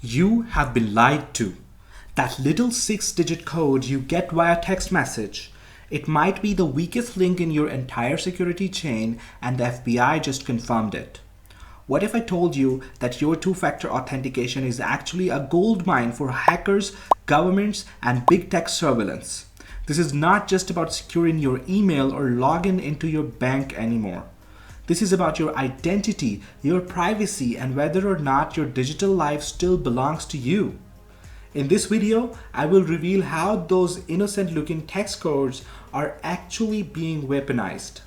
You have been lied to. That little 6-digit code you get via text message. It might be the weakest link in your entire security chain, and the FBI just confirmed it. What if I told you that your two-factor authentication is actually a goldmine for hackers, governments, and big tech surveillance? This is not just about securing your email or login into your bank anymore. This is about your identity, your privacy, and whether or not your digital life still belongs to you. In this video, I will reveal how those innocent-looking text codes are actually being weaponized.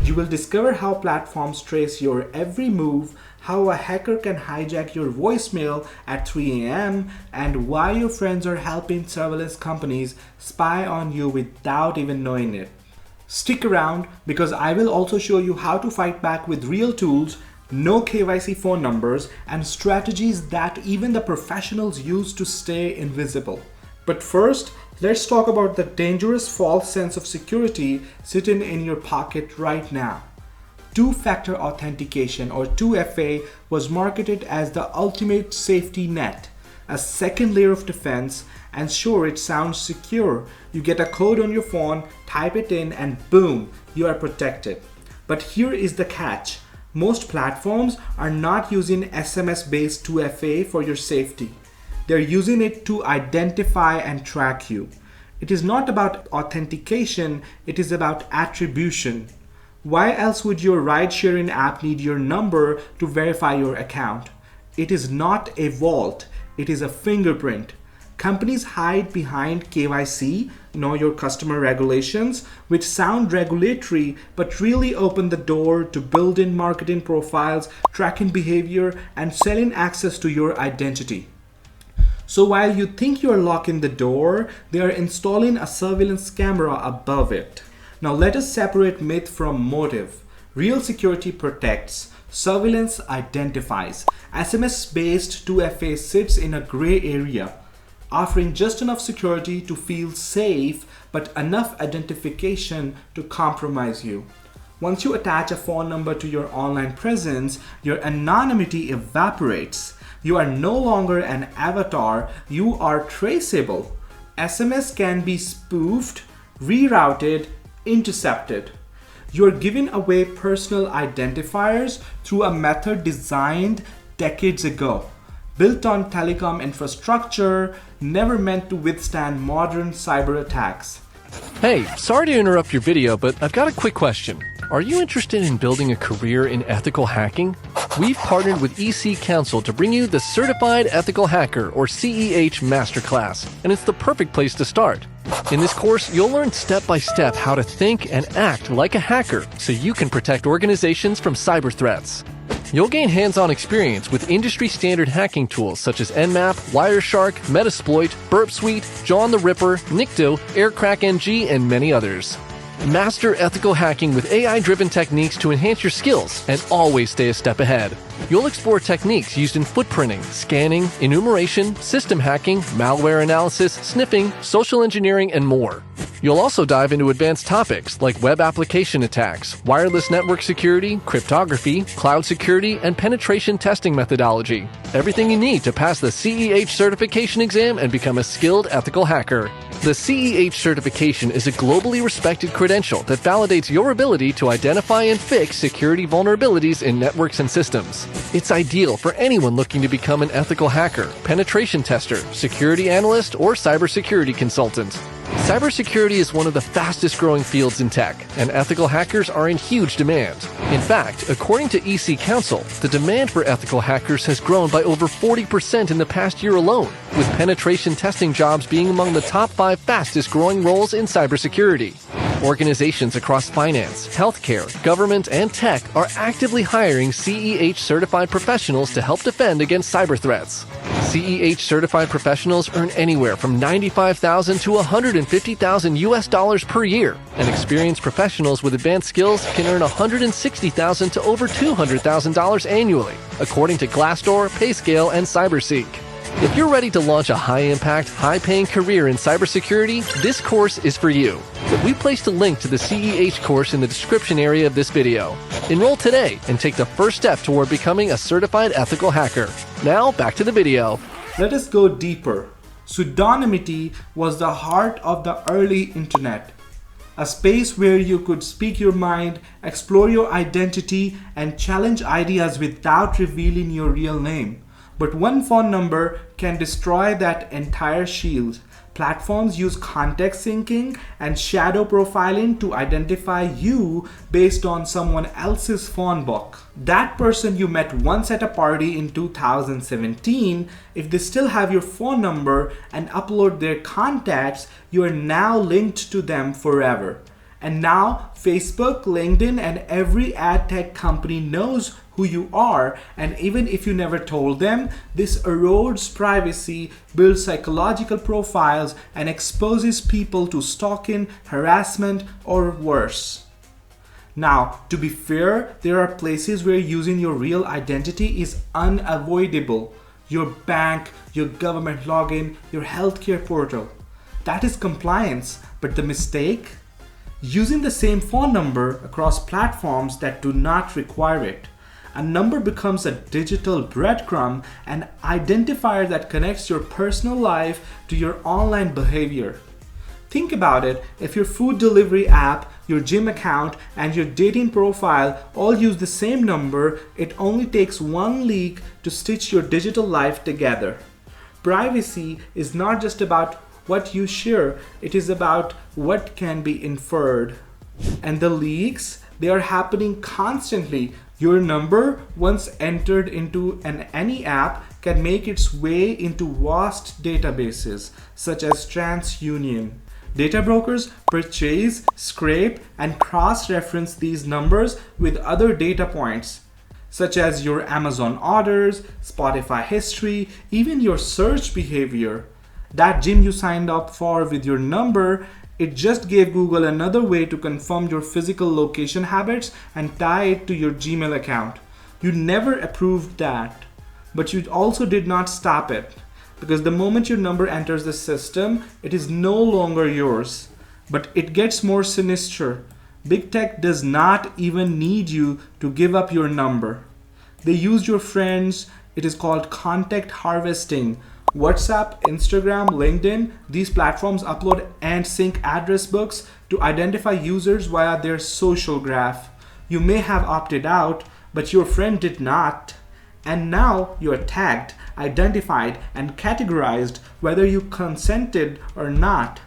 You will discover how platforms trace your every move, how a hacker can hijack your voicemail at 3 a.m., and why your friends are helping surveillance companies spy on you without even knowing it. Stick around because I will also show you how to fight back with real tools, no-KYC phone numbers, and strategies that even the professionals use to stay invisible. But first, let's talk about the dangerous false sense of security sitting in your pocket right now. Two-factor authentication, or 2FA, was marketed as the ultimate safety net, a second layer of defense, and sure, it sounds secure. You get a code on your phone, type it in, and boom, you are protected. But here is the catch. Most platforms are not using SMS-based 2FA for your safety. They're using it to identify and track you. It is not about authentication, it is about attribution. Why else would your ride-sharing app need your number to verify your account? It is not a vault, it is a fingerprint. Companies hide behind KYC, know your customer regulations, which sound regulatory but really open the door to build-in marketing profiles, tracking behavior, and selling access to your identity. So while you think you're locking the door, they are installing a surveillance camera above it. Now let us separate myth from motive. Real security protects. Surveillance identifies. SMS-based 2FA sits in a gray area, offering just enough security to feel safe, but enough identification to compromise you. Once you attach a phone number to your online presence, your anonymity evaporates. You are no longer an avatar, you are traceable. SMS can be spoofed, rerouted, intercepted. You are giving away personal identifiers through a method designed decades ago. Built on Telecom infrastructure, never meant to withstand modern cyber attacks. Hey, sorry to interrupt your video, but I've got a quick question. Are you interested in building a career in ethical hacking? We've partnered with EC Council to bring you the Certified Ethical Hacker, or CEH Masterclass, and it's the perfect place to start. In this course, you'll learn step-by-step how to think and act like a hacker so you can protect organizations from cyber threats. You'll gain hands-on experience with industry-standard hacking tools such as Nmap, Wireshark, Metasploit, Burp Suite, John the Ripper, Nikto, AirCrackNG, and many others. Master ethical hacking with AI-driven techniques to enhance your skills and always stay a step ahead. You'll explore techniques used in footprinting, scanning, enumeration, system hacking, malware analysis, sniffing, social engineering, and more. You'll also dive into advanced topics like web application attacks, wireless network security, cryptography, cloud security, and penetration testing methodology. Everything you need to pass the CEH certification exam and become a skilled ethical hacker. The CEH certification is a globally respected credential that validates your ability to identify and fix security vulnerabilities in networks and systems. It's ideal for anyone looking to become an ethical hacker, penetration tester, security analyst, or cybersecurity consultant. Cybersecurity is one of the fastest growing fields in tech, and ethical hackers are in huge demand. In fact, according to EC Council, the demand for ethical hackers has grown by over 40% in the past year alone, with penetration testing jobs being among the top 5 fastest growing roles in cybersecurity. Organizations across finance, healthcare, government, and tech are actively hiring CEH certified professionals to help defend against cyber threats. CEH certified professionals earn anywhere from $95,000 to $150,000 US per year, and experienced professionals with advanced skills can earn $160,000 to over $200,000 annually, according to Glassdoor, PayScale, and CyberSeek. If you're ready to launch a high-impact, high-paying career in cybersecurity, this course is for you. We placed a link to the CEH course in the description area of this video. Enroll today and take the first step toward becoming a certified ethical hacker. Now, back to the video. Let us go deeper. Pseudonymity was the heart of the early internet, a space where you could speak your mind, explore your identity, and challenge ideas without revealing your real name. But one phone number can destroy that entire shield. Platforms use context syncing and shadow profiling to identify you based on someone else's phone book. That person you met once at a party in 2017, if they still have your phone number and upload their contacts, you are now linked to them forever. And now Facebook, LinkedIn, and every ad tech company knows who you are, and even if you never told them, this erodes privacy, builds psychological profiles, and exposes people to stalking, harassment, or worse. Now, to be fair, there are places where using your real identity is unavoidable. Your bank, your government login, your healthcare portal. That is compliance, but the mistake? Using the same phone number across platforms that do not require it. A number becomes a digital breadcrumb, an identifier that connects your personal life to your online behavior. Think about it, if your food delivery app, your gym account, and your dating profile all use the same number, it only takes one leak to stitch your digital life together. Privacy is not just about what you share, it is about what can be inferred. And the leaks, they are happening constantly. Your number, once entered into any app, can make its way into vast databases, such as TransUnion. Data brokers purchase, scrape, and cross-reference these numbers with other data points, such as your Amazon orders, Spotify history, even your search behavior. That gym you signed up for with your number, it just gave Google another way to confirm your physical location habits and tie it to your Gmail account. You never approved that, but you also did not stop it, because the moment your number enters the system, it is no longer yours. But it gets more sinister. Big tech does not even need you to give up your number. They use your friends. It is called contact harvesting. WhatsApp, Instagram, LinkedIn, these platforms upload and sync address books to identify users via their social graph. You may have opted out, but your friend did not. And now you are tagged, identified, and categorized whether you consented or not.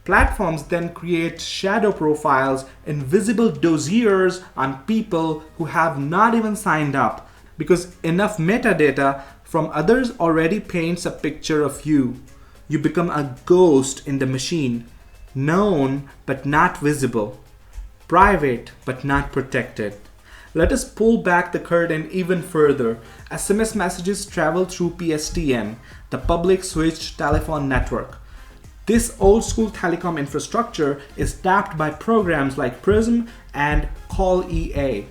Platforms then create shadow profiles, invisible dossiers on people who have not even signed up, because enough metadata from others already paints a picture of you. You become a ghost in the machine, known but not visible, private but not protected. Let us pull back the curtain even further. SMS messages travel through PSTN, the public switched telephone network. This old school telecom infrastructure is tapped by programs like Prism and Call EA,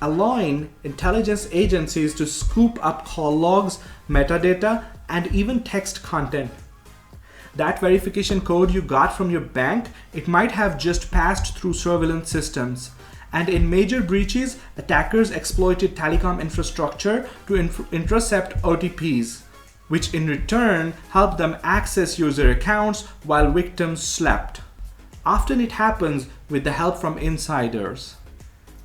allowing intelligence agencies to scoop up call logs, metadata, and even text content. That verification code you got from your bank, it might have just passed through surveillance systems. And in major breaches, attackers exploited telecom infrastructure to intercept OTPs, which in return helped them access user accounts while victims slept. Often it happens with the help from insiders.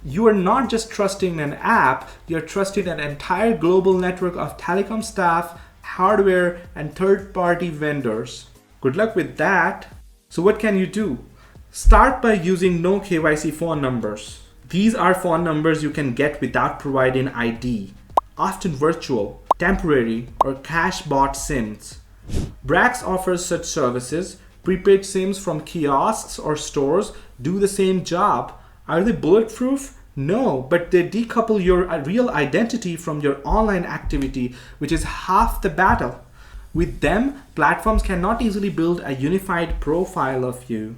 You are not just trusting an app, you are trusting an entire global network of telecom staff, hardware, and third-party vendors. Good luck with that. So what can you do? Start by using No-KYC phone numbers. These are phone numbers you can get without providing ID, often virtual, temporary, or cash-bought SIMs. Brax offers such services. Prepaid SIMs from kiosks or stores do the same job. Are they bulletproof? No, but they decouple your real identity from your online activity, which is half the battle. With them, platforms cannot easily build a unified profile of you.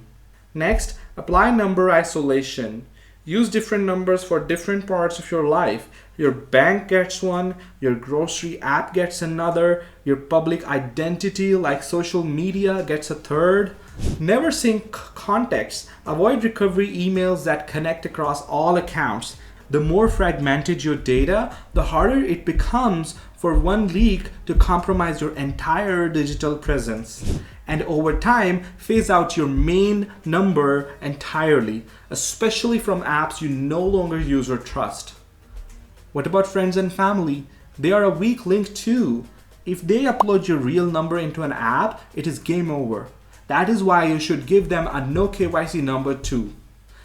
Next, apply number isolation. Use different numbers for different parts of your life. Your bank gets one, your grocery app gets another, your public identity like social media gets a third. Never sync contacts. Avoid recovery emails that connect across all accounts. The more fragmented your data, the harder it becomes for one leak to compromise your entire digital presence. And over time, phase out your main number entirely, especially from apps you no longer use or trust. What about friends and family? They are a weak link too. If they upload your real number into an app, it is game over. That is why you should give them a No-KYC number too.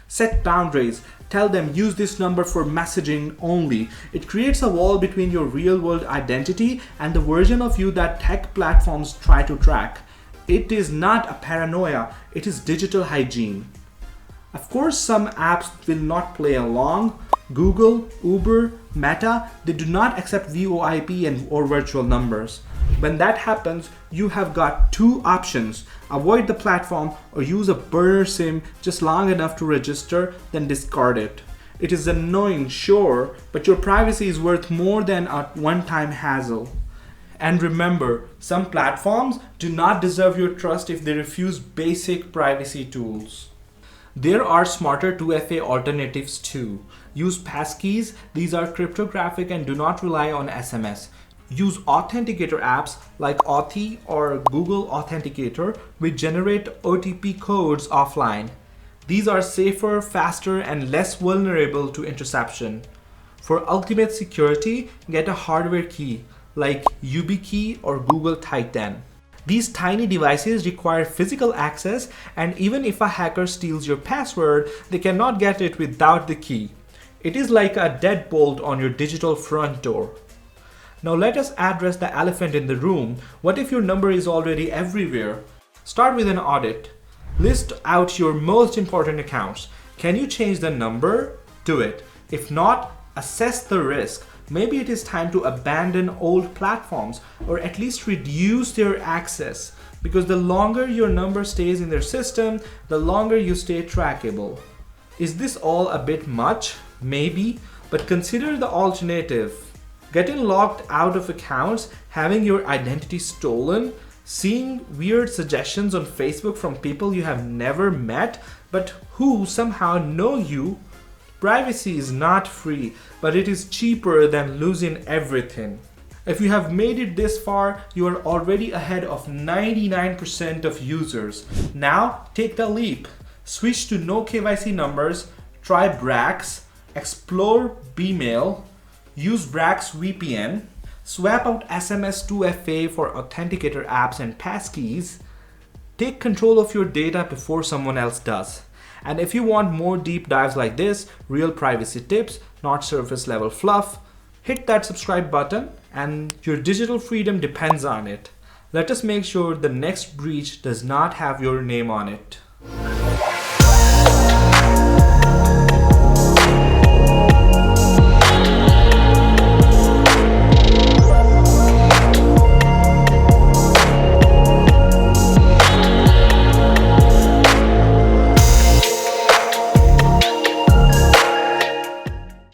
Set boundaries. Tell them use this number for messaging only. It creates a wall between your real-world identity and the version of you that tech platforms try to track. It is not a paranoia, it is digital hygiene. Of course, some apps will not play along. Google, Uber, Meta, they do not accept VOIP or virtual numbers. When that happens, you have got two options. Avoid the platform or use a burner SIM just long enough to register, then discard it. It is annoying, sure, but your privacy is worth more than a one-time hassle. And remember, some platforms do not deserve your trust if they refuse basic privacy tools. There are smarter 2FA alternatives too. Use passkeys. These are cryptographic and do not rely on SMS. Use authenticator apps like Authy or Google Authenticator, which generate OTP codes offline. These are safer, faster, and less vulnerable to interception. For ultimate security, get a hardware key like YubiKey or Google Titan. These tiny devices require physical access, and even if a hacker steals your password, they cannot get it without the key. It is like a deadbolt on your digital front door. Now let us address the elephant in the room. What if your number is already everywhere? Start with an audit. List out your most important accounts. Can you change the number? Do it. If not, assess the risk. Maybe it is time to abandon old platforms or at least reduce their access, because the longer your number stays in their system, the longer you stay trackable. Is this all a bit much? Maybe, but consider the alternative. Getting locked out of accounts, having your identity stolen, seeing weird suggestions on Facebook from people you have never met but who somehow know you. Privacy is not free, but it is cheaper than losing everything. If you have made it this far, you are already ahead of 99% of users. Now, take the leap. Switch to No-KYC numbers, try Brax, explore Bmail, use Brax VPN, swap out SMS 2FA for authenticator apps and passkeys. Take control of your data before someone else does. And if you want more deep dives like this, real privacy tips, not surface level fluff, hit that subscribe button and your digital freedom depends on it. Let us make sure the next breach does not have your name on it.